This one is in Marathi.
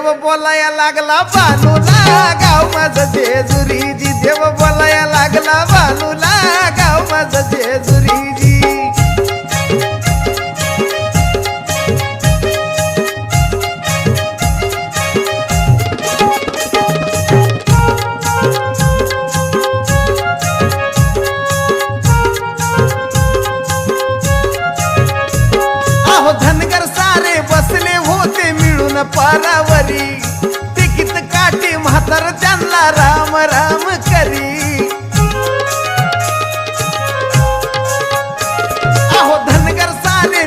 देव बोलाया लागला बालूला गाव माझं जेजुरीजी देव बोलाया लागला बालूला गाव माझं जेजुरीजी धनगर सारे बसले होते मिळून पारावर